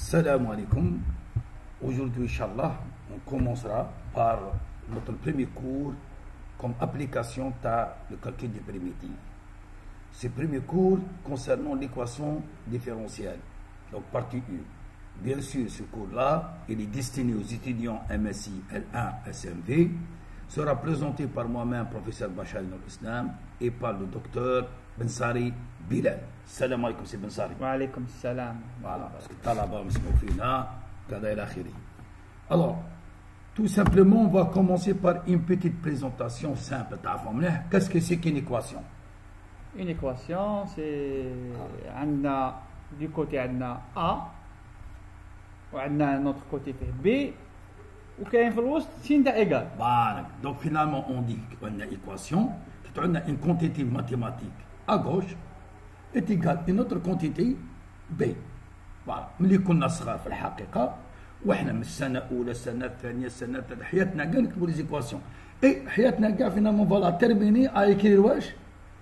Salam alaikum. Aujourd'hui, Inch'Allah, on commencera par notre premier cours comme application le calcul des primitives. Ce premier cours concernant l'équation différentielle, donc partie 1. Bien sûr, ce cours-là, il est destiné aux étudiants MSI L1 SMV, sera présenté par moi-même, professeur Bachar al-Islam, et par le docteur Bensari Bilal. Salam alaikum, c'est Bensari. Wa alaikum salam. Voilà, parce que talaba musmofina, kada el akhiri. Alors, tout simplement, on va commencer par une petite présentation simple. Qu'est-ce que c'est qu'une équation? Une équation, c'est du côté on a A, et un autre côté B, ou qu'il y a signe égal. Donc finalement, on dit qu'on a une équation, qu'on a une quantité mathématique à gauche est égale à une autre quantité B. Voilà. ملي كنا صغار في الحقيقة وإحنا من السنة الأولى السنة الثانية السنة الثالثة حياتنا كاع نكتبوا لي زيكواسيون. إي حياتنا كاع فينالمون فوالا تيرميني à écrire واش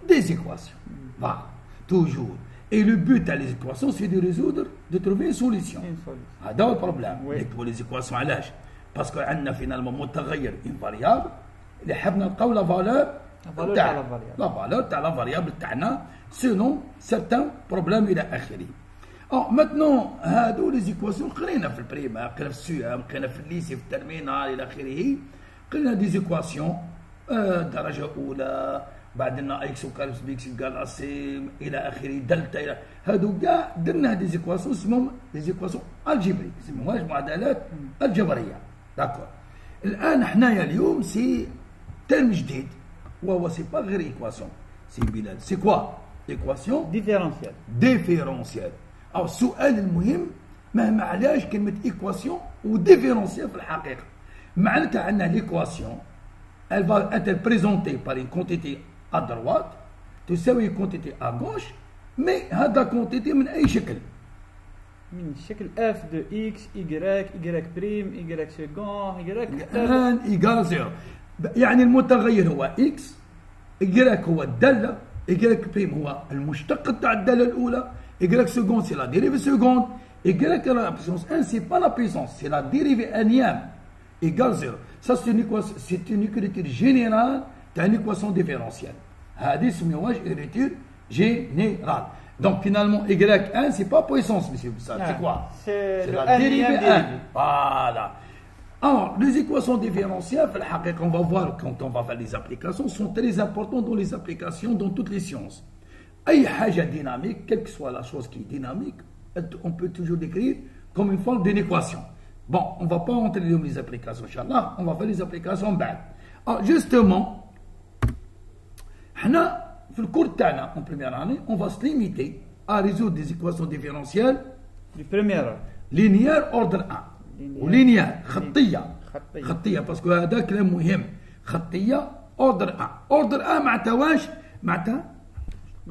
des équations. Voilà. Toujours. Et le but à les équations, c'est de résoudre, de trouver une solution. هذا هو البروبليم. نكتبوا لي زيكواسيون علاش؟ باسكو عندنا فينالمون متغير une variable اللي حاب نلقاو لا فالور تاع لا فالور تاع لا فاريابل تاعنا selon certains problèmes إلى آخره. Alors maintenant هادو لي زيكواسيون قرينا في البريمير، قرينا في السيام، قرينا في الليسي، في الترمينال إلى آخره. قرينا دي زيكواسيون درجة أولى، بعدنا اكس وكالبس بيكس يقال سي الى اخره دلتا الى هادو كاع درنا دي زيكواسيون اسمهم دي زيكواسيون الجبري، يسموهاش معادلات الجبريه. داكور. الان حنايا اليوم سي ترم جديد وهو سي با غير ايكواسيون، سي بلال سي كوا؟ ايكواسيون ديفيرونسيال. ديفيرونسيال. او السؤال المهم مهما علاش كلمه ايكواسيون وديفيرونسيال في الحقيقه معناتها عندنا ليكواسيون elle va être présentée par une quantité à droite تساوي une quantité à gauche، mais هذا quantité من أي شكل؟ من شكل f de x y prime y second y الآن إيجال زيرو، يعني المتغير هو x، y هو الدالة، y prime هو المشتق تاع الدالة الأولى، y second c'est la dérivée seconde، y la puissance 1 c'est pas la puissance, c'est la dérivée énième égale 0. Ça c'est une écriture générale d'une équation différentielle. هذه سميوهاش écriture générale. Donc finalement y1 c'est pas puissance monsieur Boussard, c'est quoi? C'est la dérivée 1. Voilà. Alors les équations différentielles, on va voir quand on va faire les applications, sont très importantes dans les applications dans toutes les sciences. أي حاجة dynamique, quelle que soit la chose qui est dynamique, on peut toujours décrire comme une forme d'une équation. Bon, on ne va pas entrer dans les applications, Inch'Allah, on va faire les applications بعد. Alors, justement, dans le cours en première année, on va se limiter à résoudre des équations différentielles du premier linéaire ordre 1 ou linéaire خطية parce que هذا كلام مهم. خطية ordre 1. ordre 1 معناتها واش؟ معناتها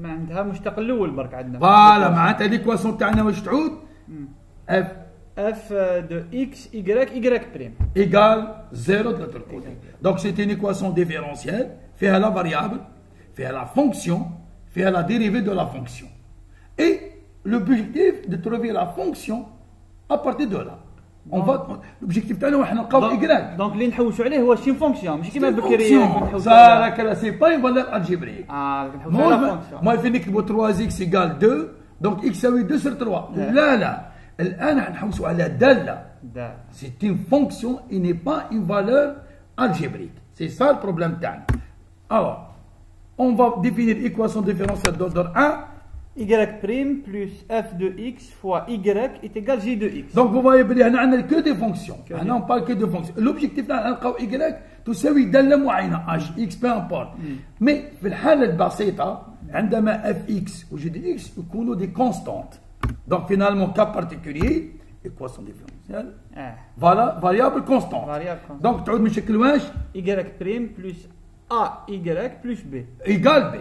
عندها مشتق الأول برك عندنا. فوالا معناتها ليكواسيون تاعنا واش تعود؟ f de x, y prime égale 0 de l'autre côté. Donc c'est une équation différentielle, fait la variable, fait la fonction, fait la dérivée de la fonction. Et l'objectif de trouver la fonction à partir de là. On va l'objectif تاعنا واحد نلقاو y. Donc اللي نحوسوا عليه هو شي فونكسيون ماشي كيما بكريه. Ça là c'est pas une valeur algébrique. نحوسوا على فونكسيون. moi في نكتبوا 3x égale 2 donc x يساوي 2 sur 3. لا الآن حنحوسوا على دالة. C'est une fonction et n'est pas une valeur algébrique. C'est ça le problème تاعنا. Alors, on va définir l'équation différentielle d'ordre 1. y prime plus f de x fois y est égal j de x. Donc vous voyez bien, on n'a que des fonctions. On parle que de fonctions. L'objectif là, on y تساوي دالة معينة h x peu importe. Mais في الحالة البسيطة عندما fx و g de x يكونوا des constantes. Donc finalement, cas particulier, équation différentielle. Voilà, variable constante. Donc tu as mis chaque loin y prime plus ay plus b égale b.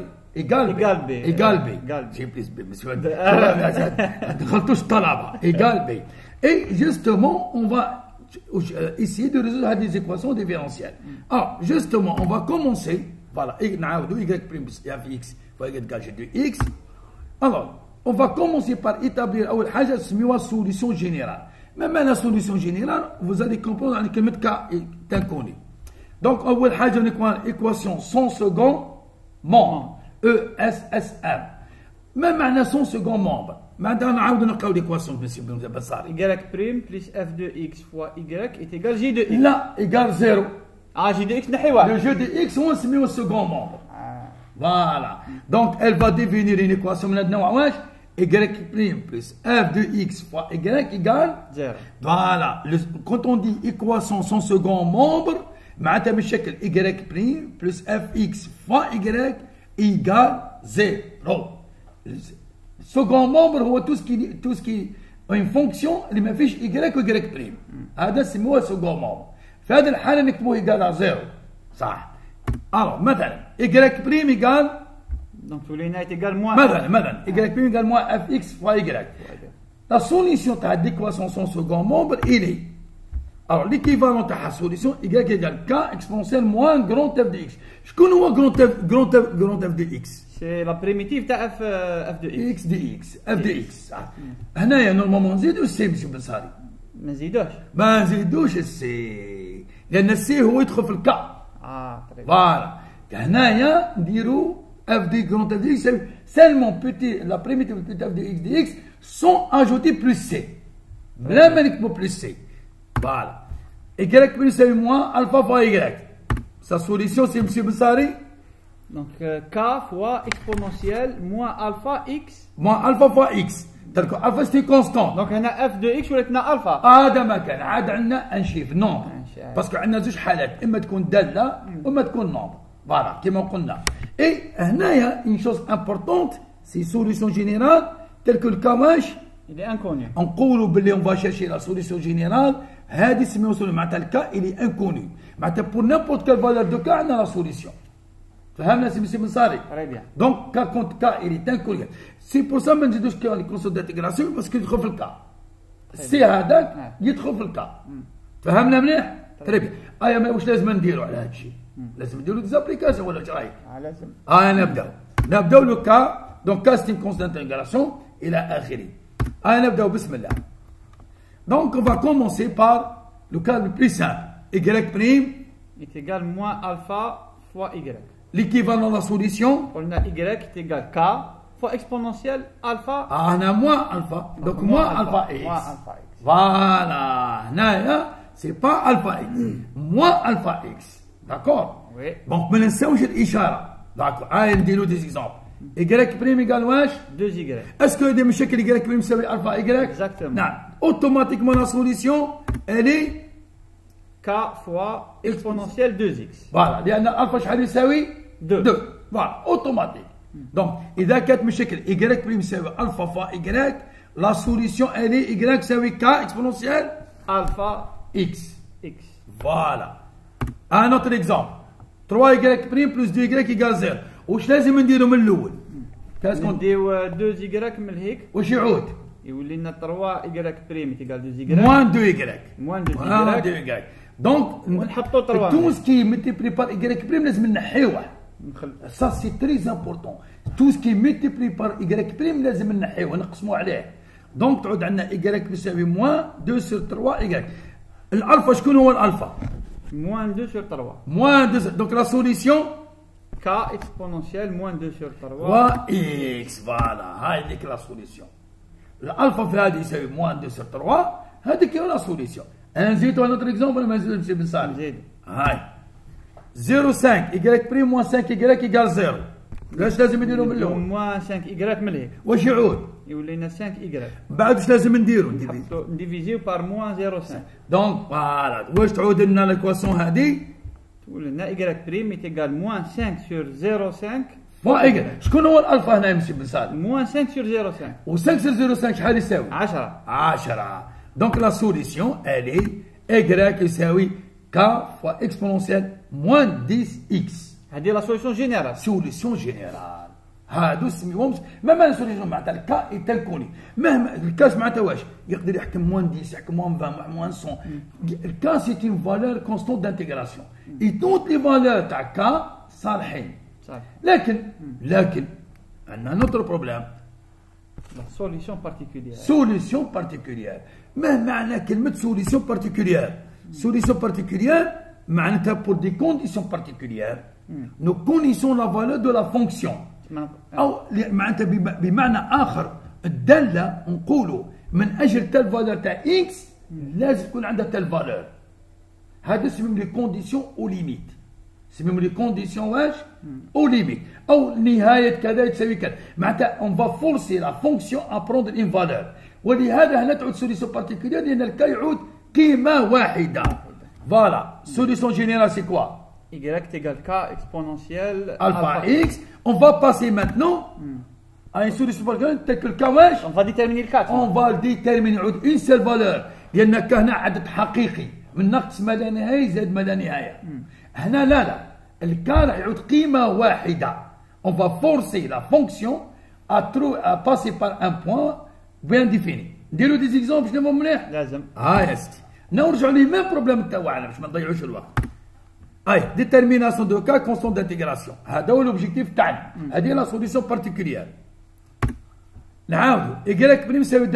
égale b. égale b. J'ai plus b. Monsieur, égale b. Et justement, on va essayer de résoudre des équations différentielles. Alors, justement, on va commencer. Voilà, y prime plus fx fois y égale g de x. Alors, on va commencer par établir أول حاجة نسميوها solution générale. Même la solution générale, vous allez comprendre avec le cas est inconnu. Donc أول حاجة نكون équation sans second membre ESSM. ما معنى son second membre؟ معناتها نعاود نلقاو l'équation بالنسبة للبصاري. Y prime plus f de x fois y est égal j de x. لا égal 0. j de x نحي واحد. Le jeu de x هو نسميوه second membre. Voilà. Donc elle va devenir une équation من هذا النوع واش؟ y prime plus f de x fois y égale 0. Voilà. Quand on dit équation sans second membre, معناتها بالشكل y prime plus fx fois y égale 0. Second membre هو tout ce qui une fonction اللي ما فيش y و y prime. هذا سموه second membre. في هذه الحالة نكتبوه égale à 0. صح. Alors مثلا y prime égale Donc Toulina est égal moins. مثلا y prime égale moins fx fois y. La solution de l'équation sans second membre, il est. Alors l'équivalent de la solution y égale k exponentielle moins grand f de x. Je connais grand f de x. C'est la primitive de f de x. x de x f de x. هنايا نورمالمون نزيدو السي باش بنصاري. ما نزيدوش. ما نزيدوش السي لأن السي هو يدخل في الكا. طيب. فوالا. هنايا نديرو f de grand f de x seulement petit la primitive petit f de x de x sont ajoutés plus c. بلا ما نكتبو plus c. Voilà. Y plus moins alpha fois y. Sa solution c'est M. Bessari. Donc k fois exponentielle moins alpha x. Moins alpha fois x. Donc alpha c'est constant. Donc on a f de x ou on a alpha. هذا ما كان عاد عندنا ان شيف نومبر. باسكو عندنا زوج حالات اما تكون داله واما تكون نومبر. فوالا كيما قلنا. اي هنايا une chose importante c'est solution générale tel que le cas واش il est inconnu. نقولوا باللي on va chercher la solution générale. هذه سميوها معناتها الكا il est inconnu. معناتها pour n'importe quelle valeur de cas عندنا la solution. فهمنا سي بنصاري؟ Très bien. Donc cas contre cas il est inconnu. C'est pour ça ما نزيدوش كا لي كونسيبت دانتيغراسيون باسكو يدخل في الكا. سي هذاك يدخل في الكا. فهمنا مليح؟ تري بيان. ما واش لازم نديروا على هذا الشيء؟ لازم نديروا ديزابليكاسيون ولا اش رايك؟ لازم. نبداو لو كا. دونك كا سي كونسيبت دانتيغراسيون الى اخره. نبداو بسم الله. Donc on va commencer par le cas le plus simple. Y prime est égal moins alpha fois y. L'équivalent de la solution. On a y est égal k fois exponentielle alpha. On a moins alpha. Donc moins alpha x. Moins alpha x. Voilà. C'est pas alpha x. Moins alpha x. D'accord? Oui. Donc ما ننساوش الإشارة. D'accord. نديرو des exemples. Y prime égale واش 2y. Est-ce que des مشاكل y prime يساوي alpha y? Exactement. نعم. Automatiquement la solution elle est k fois exponentielle 2x. Voilà. لأن alpha شحال يساوي 2. Voilà. Automatique. Donc إذا كانت مشاكل y prime يساوي alpha fois y, la solution elle est y يساوي k exponentielle alpha x. x. Voilà. Un autre exemple. 3y prime plus 2y égale 0. واش لازم نديرو من الاول؟ نديو 2y من هيك. واش يعود؟ يولي لنا 3y بريم ايكال 2y. موان 2y. موان 2y. دونك ونحطو 3. تو سكي ملتيبلي بار y بريم لازم نحيوه. سا سي تري امبورطون. تو سكي ملتيبلي بار y بريم لازم نحيوه نقسمو عليه. دونك تعود عندنا y يساوي موان 2 sur 3 y. الالفا شكون هو الالفا؟ موان 2 sur 3. موان 2. دونك لا سوليسيون k exponentielle moins 2 sur 3 و x. فوالا هاي ديك لا سوليسيون. الالفا في هذه يساوي موان 2 sur 3. هذيك هي لا سوليسيون. نزيدو نوتر اكزومبل ولا ما نزيدوش بن صالح؟ نزيدو. هاي 0,5 y بريم موان 5 y ايكال 0. واش لازم نديرو من الاول؟ موان 5 y من هيك. واش يعود؟ يولي لنا 5 y. بعد واش لازم نديرو؟ نديفيزيو بار موان 0,5. دونك فوالا واش تعود لنا ليكواسيون هذه؟ تقول لنا y بريم ايكال موان 5 sur 0,5 فوا ايكال. شكون هو الالفا هنا يمشي بن صالح؟ موان 5 sur 0,5. و 5 sur 0,5 شحال يساوي؟ 10. 10. دونك لا سوليسيون elle est y يساوي k fois exponentielle moins 10x. هذه لا سوليسيون جينيرال. سوليسيون جينيرال. هادو سميوهم مهما سوليسيون معناتها الكا يتنكوني. مهما الكاش معناتها واش؟ يقدر يحكم موان 10 يحكم موان 20 موان 100. الكا سي اون فالور كونستونت دانتيغراسيون. اي توت لي فالور تاع كا صالحين. صح. لكن عندنا نوتر بروبليم. La solution particulière. Solution particulière. ما معنى كلمة solution particulière? Solution particulière معناتها pour des conditions particulières. Nous connaissons la valeur de la fonction. أو معناتها بمعنى آخر الدالة نقولوا من أجل تل فالور تاع x لازم تكون عندها تل فالور. هذا اسمهم لي كونديسيون او ليميت. اسمهم لي كونديسيون واش؟ او ليميت. أو نهاية كذا تساوي كذا. معناتها on va forcer la fonction à prendre une valeur. ولهذا هنا تعود سوليسيون بارتيكولير لأن الكا يعود قيمة واحدة. Voilà. Solution générale c'est quoi? Y égale k exponentielle alpha x. On va passer maintenant à une solution particulière telle que le k واش. On va déterminer le k. On va déterminer une seule valeur لأن ك هنا عدد حقيقي من نقص ما لا نهاية زائد ما لا نهاية. هنا لا الك راح يعود قيمة واحدة. On va forcer la fonction à passer par un point bien défini. نديرو دي زيكزومبل باش نفهمو مليح. لازم. يا ستي. نرجعوا ليه ميم بروبليم تاعنا باش ما نضيعوش الوقت. détermination de cas constant d'intégration. هذا هو l'objectif تاعنا. هذه لا سوليسيون بارتيكولير. نعاودوا y بريم يساوي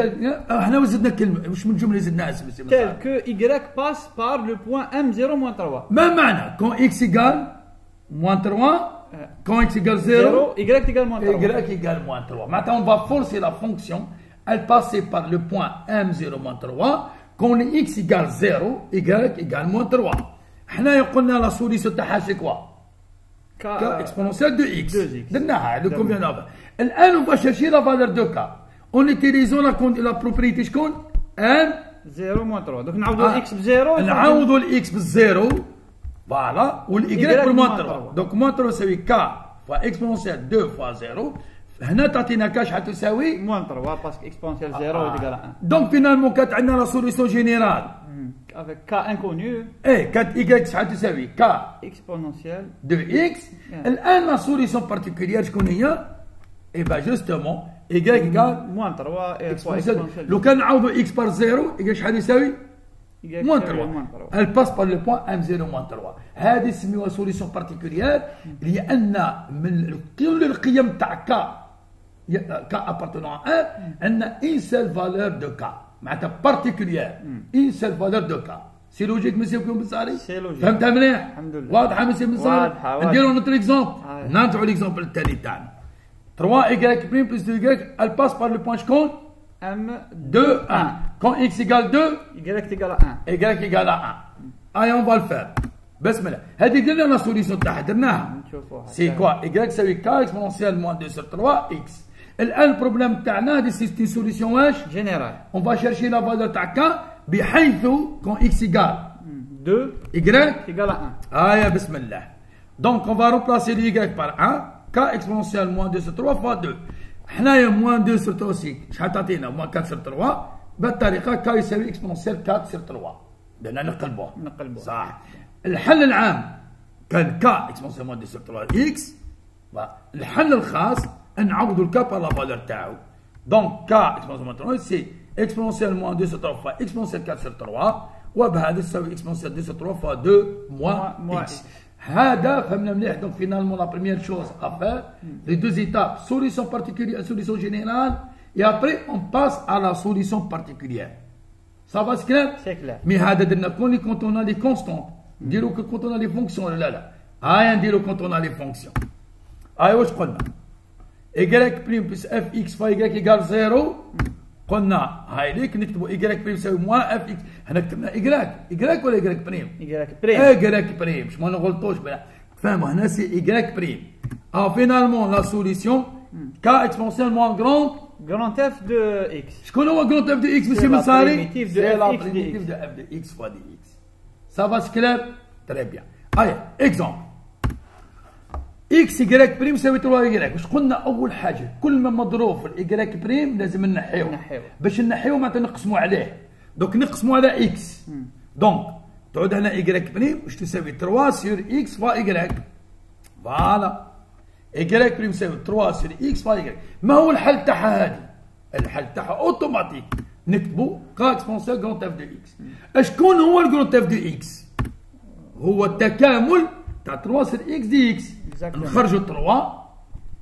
احنا زدنا كلمه واش من جمله زدناها اسم tel que y passe par le point m0 moins 3. ما معنى quand x égale moins 3 quand x égale 0 y égale moins 3. y égale moins 3. Maintenant on va forcer la fonction elle passer par le point m0 moins 3 quand x égale 0 y égale moins 3. حنا قلنا لا سوليسيون تاعها سي كوا ك اكسبونونسيال دو اكس درناها هذوك كومبيان افا. الان اون فا شيرشي لا فالور دو كا اون ايتيليزون لا بروبريتي شكون ان 0 موان 3 دونك نعوضوا الاكس بزيرو نعوضوا الاكس بالزيرو فوالا والايكغيك بالموان 3 دونك موان 3 يساوي كا فوا اكسبونونسيال 2 فوا 0 هنا تعطينا كا شحال تساوي موان 3 باسكو اكسبونونسيال 0 ايكال 1 دونك فينالمون كانت عندنا لا سوليسيون جينيرال avec k inconnu. ايه كانت y شحال تساوي ك اكسبونونسيال دو اكس. الان لا سوليسيون بارتيكولير شكون هي؟ اي با جوستومون y ايكال موان 3 اكسبونونسيال. لو كان نعوضوا اكس بار 0 y شحال يساوي؟ موان 3. elle passe par le point m0 moins 3. هذه نسميوها سوليسيون بارتيكولير لان من كل القيم تاع ك ابارتونون ا 1 عندنا ان سيل فالور دو ك معناتها بارتيكولير ان سيل فالور دو كا. سي لوجيك مسيو كيما بنصاري؟ سي لوجيك. فهمتها مليح؟ الحمد لله. واضحه مسيو بنصاري؟ واضحه. نديرو نوتر اكزومبل. نرجعوا ليكزومبل الثاني تاعنا 3 y بريم بلس 2 y elle passe par le point شكون؟ m 2 1. quand x égale 2 y égale 1 y égale 1. اي اون فا الفير. بسم الله. هذه درنا لا سوليسيون تاعها درناها. سي كوا y يساوي ك اكسبونونسيال موان 2 sur 3 x. الان البروبليم تاعنا هذه سي سوليسيون واش؟ جينيرال. On va chercher la valeur تاع ك بحيث quand x égale 2 y égale 1. يا بسم الله. Donc on va remplacer le y par 1 k exponentielle moins 2 sur 3 fois 2. حنايا moins 2 sur 3 aussi شحال تعطينا moins 4 sur 3 بالطريقه ك يساوي exponentielle 4 sur 3 بدنا نقلبوه صح. الحل العام كان ك exponentielle moins 2 sur 3 x. الحل الخاص نعوضوا الكا par la valeur تاعو. donc k exponentielle moins 3 c'est exponentielle moins 2 sur 3 fois exponentielle 4 sur 3 وبهذا تساوي exponentielle 2 sur 3 fois 2 moins x. هذا فهمنا مليح. donc finalement la première chose à faire les deux étapes solution particulière solution générale et après on passe à la solution particulière. ça va c'est clair? C'est clair. mais هذا درنا كوني quand on a les constantes نديرو quand on a les fonctions لا هاي نديرو quand on a les fonctions. هاي واش قلنا y بريم بلس اف اكس فا y ايكال 0 قلنا هاي ليك نكتبوا y بريم يساوي موان اف اكس. هنا كتبنا y ولا y بريم؟ y بريم باش ما نغلطوش فهموا هنا سي y بريم. فينالمون لا سوليسيون ك اكسبونسيال موان grand f de x. شكون هو grand f de x مسيو منصاري؟ سي لا بريميتيف دو اف دو اكس فوا دي اكس. ça va c'est clair؟ très bien. allez exemple اكس y بريم يساوي 3 y. واش قلنا اول حاجه كل ما مضروب في الاي بريم لازم نحيوه باش نحيوه معناتها نقسموا عليه. دونك نقسموا على اكس. دونك تعود هنا y بريم واش تساوي 3 سور اكس فوا y. فوالا y بريم يساوي 3 سور اكس فوا y. ما هو الحل تاعها هذه؟ الحل تاعها اوتوماتيك نكتبوا ك اكسبونسيال جرونت اف دو اكس. شكون هو الجرونت اف دو اكس؟ هو التكامل تاع 3 سور اكس دي اكس. نخرجوا 3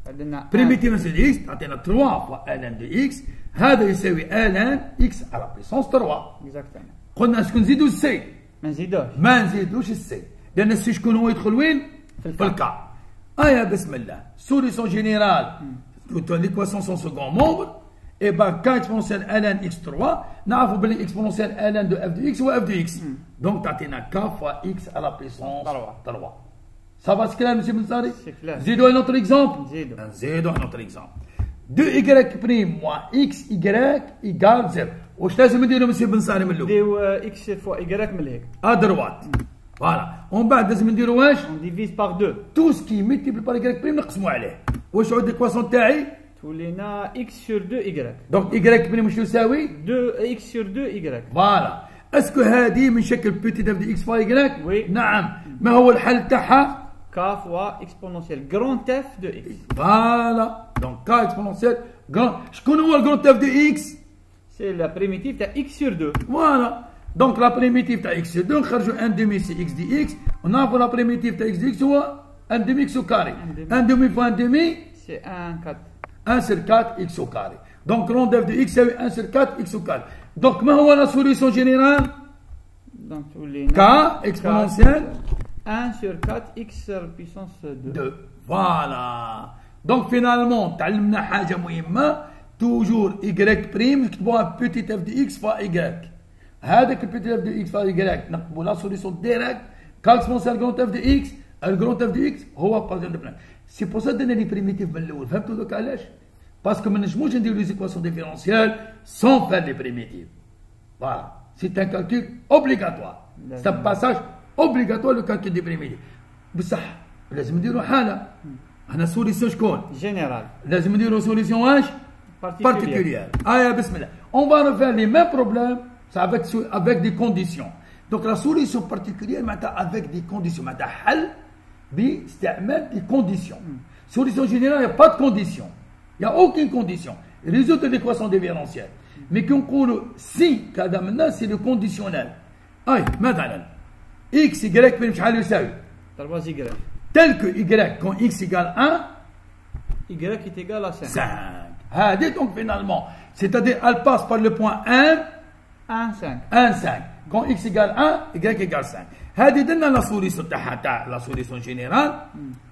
عندنا بريميتيف نسبة اكس تعطينا 3 فوا الان دو اكس، هذا يساوي الان اكس على بيسونس 3. اكزاكتومون. قلنا اسكو نزيدو السي؟ ما نزيدوش. ما نزيدوش السي، لان السي شكون هو يدخل وين؟ في الكا. بسم الله. سوليسيون جينيرال ليكواسيون سون سكون مومبر، اي با كا اكسبونسيال الان اكس 3 نعرفوا بلي اكسبونسيال الان دو اف دو اكس هو اف دو اكس، دونك تعطينا كا فوا اكس على بيسونس 3. صافا سي كلام مسيو بنصاري؟ سي كلام. نزيدو ان اوتر اكزومبل. نزيدو ان اوتر اكزومبل. 2 y بريم موان اكس y ايكال 0. واش لازم نديرو مسيو بنصاري من الاول؟ نديرو اكس فوا y من الهيك. ادروات. فوالا. ومن بعد لازم نديرو واش؟ اون ديفيز باغ 2. تو سكي ملتيبل بار y بريم نقسمو عليه. واش يعود ليكواسيون تاعي؟ تولينا اكس سور 2 y. دونك y بريم واش يساوي؟ 2 اكس سور 2 y. فوالا. اسكو هذه من شكل بوتي اف دي اكس فوا y؟ وي. نعم. ما هو الحل تاعها؟ K fois exponentielle grand f de x. Voilà. Donc K exponentielle grand. شكون هو الجراند اف دو اكس؟ C'est la primitive de x sur 2. Voilà. Donc la primitive تاع x sur 2 نخرجوا 1 demi c'est x dx. ونعرفوا la primitive تاع x dx هو 1 demi x au carré. 1 demi fois 1 demi c'est 1 4. 1 sur 4 x au carré. Donc grand f de x c'est 1 sur 4 x au carré. Donc ما هو la solution générale؟ Donc K exponentielle 1 sur 4 x puissance 2. Voilà. Donc finalement تعلمنا حاجة مهمة، توجور y بريم نكتبوها بوتيت اف دي اكس فا y. هذاك البوتيت اف دي اكس فا y نكتبوا لا سوليسيون ديريكت كا اكسبونسيال جراند اف دي اكس. الجراند اف دي اكس هو بارتيان دو بلان. سي بور سا درنا لي بريميتيف من الاول. فهمتوا دوك علاش؟ باسكو ما نجموش نديرو لي زيكواسيون ديفيرونسيال سون فار لي بريميتيف. فوالا. سي ان كالكول اوبليغاتوار. سي ان باساج اوبليغاتوار لو كالكول دي بريميتيف. بصح لازم نديرو حالة. هنا سوليسيون شكون؟ جينيرال. لازم نديرو سوليسيون واش؟ particulière. بسم الله. On va refaire les mêmes problèmes avec des conditions. Donc la solution particulière معناتها avec des conditions. معناتها حل باستعمال des conditions. Solution générale, il n'y a pas de condition. Il n'y a aucune condition. Résoudre l'équation différentielle. Mais qu'on dit si كذا منا c'est le conditionnel. مثلا x y بين شحال يساوي؟ 3 y. Tel que y quand x égale 1, y est égal à 5. 5. Donc finalement, c'est-à-dire elle passe par le point 1, 1 5. 1 5. Quand x égale 1, y égale 5. هذه درنا لا سوليسيون تاعها تاع لا سوليسيون جينيرال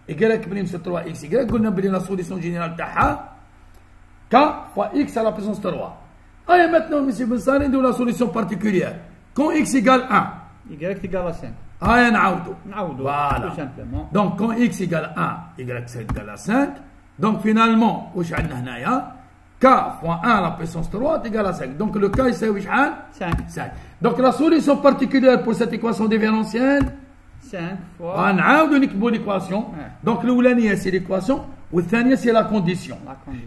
y بريم سو 3 x y. قلنا بلي لا سوليسيون جينيرال تاعها k fois x à la puissance 3. maintenant monsieur Bensari نديرو لا سوليسيون بارتيكوليير. Quand x égale 1, y est égal à 5. نعاودو. Voilà. Tout simplement. Donc quand x égale 1, y égale à 5. Donc finalement, واش عندنا هنايا k fois 1 à la puissance 3 est égal à 5. Donc le k يساوي شحال؟ 5. Donc la solution particulière pour cette équation différentielle 5 fois. نعاودو نكتبو l'équation. Donc الاولانيه c'est l'équation والثانيه c'est la condition.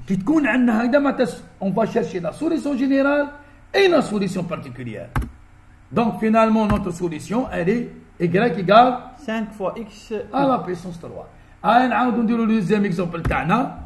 كي تكون عندنا هكذا معناتها on va chercher la solution générale et la solution particulière. Donc finalement notre solution elle est y égale 5 fois x à la puissance 3. نعاودو نديرو لو دوزيام اكزومبل تاعنا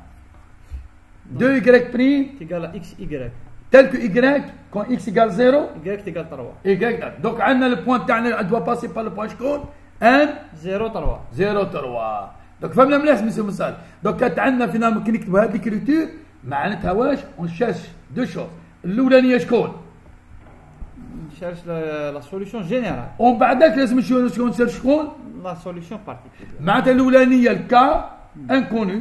2 y بريم égal à x y. tel que y quand x égale 0 y égal 3. y. Donc عندنا le point تاعنا elle doit passer par le point شكون؟ 1 0 3. 0 3. Donc فهمنا مليح مسيو مسال. Donc كانت عندنا فينالمون كي نكتبوا هذه الكريتور معناتها واش؟ اون شاش دو شوز. الاولانيه شكون؟ cherche la solution générale. ومن بعدك لازم نشوفوا شكون؟ La solution particulière. معناتها الاولانيه الكا انكونو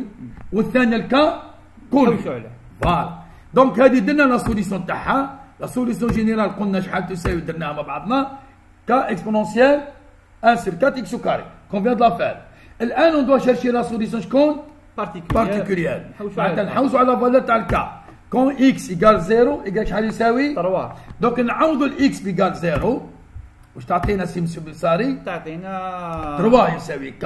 والثانيه الكا كونو. فوالا. دونك هذه درنا لا سوليسيون تاعها. لا سوليسيون جينيرال قلنا شحال تساوي درناها مع بعضنا كا اكسبونونسيال 1 sur 4 x au carré. Qu'on vient de la faire. الان on doit chercher la solution شكون؟ particulière. معناتها نحوسوا على فالور تاع الكا. Quand x égale 0 y شحال يساوي؟ 3. دونك نعوضوا الاكس بيقال 0. واش تعطينا سي مسيو بلساري؟ تعطينا 3 يساوي k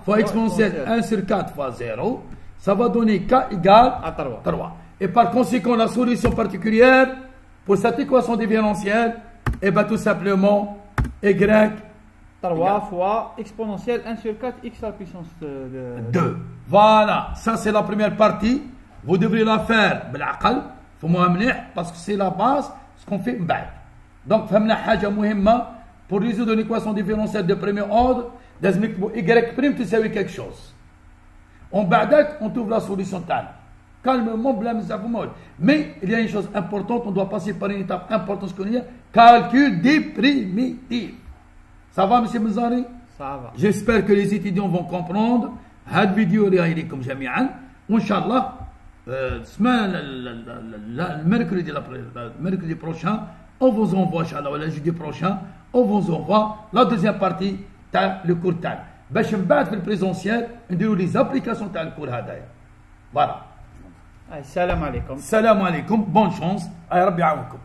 fois exponentielle 1 sur 4 fois 0. Ça va donner k égale à 3. Et par conséquent, la solution particulière pour cette équation différentielle, et bien tout simplement y 3 fois exponentielle 1 sur 4 x à la puissance 2. Voilà, ça c'est la première partie. Vous devrez la faire بالعقل فهموها مليح parce que c'est la base ce qu'on fait من بعد. Donc فهمنا حاجة مهمة pour résoudre une équation différentielle de premier ordre لازم نكتبوا y prime تساوي quelque chose. On بعدك, on trouve la solution تاعنا. Calmement, bla بزاف مول. Mais il y a une chose importante, on doit passer par une étape importante, ce qu'on dit, calcul des primitifs. Ça va, monsieur Mzari? Ça va. J'espère que les étudiants vont comprendre. Cette vidéo est لكم جميعا. وإن شاء الله le mercredi prochain, on vous envoie, Inch'Allah, le jeudi prochain, on vous envoie la deuxième partie de le cours تاعنا. باش من بعد في البريزونسيال نديروا لي زابليكاسيون تاع الكور هذايا. فوالا. السلام عليكم. السلام عليكم، بون شانس، ربي يعاونكم.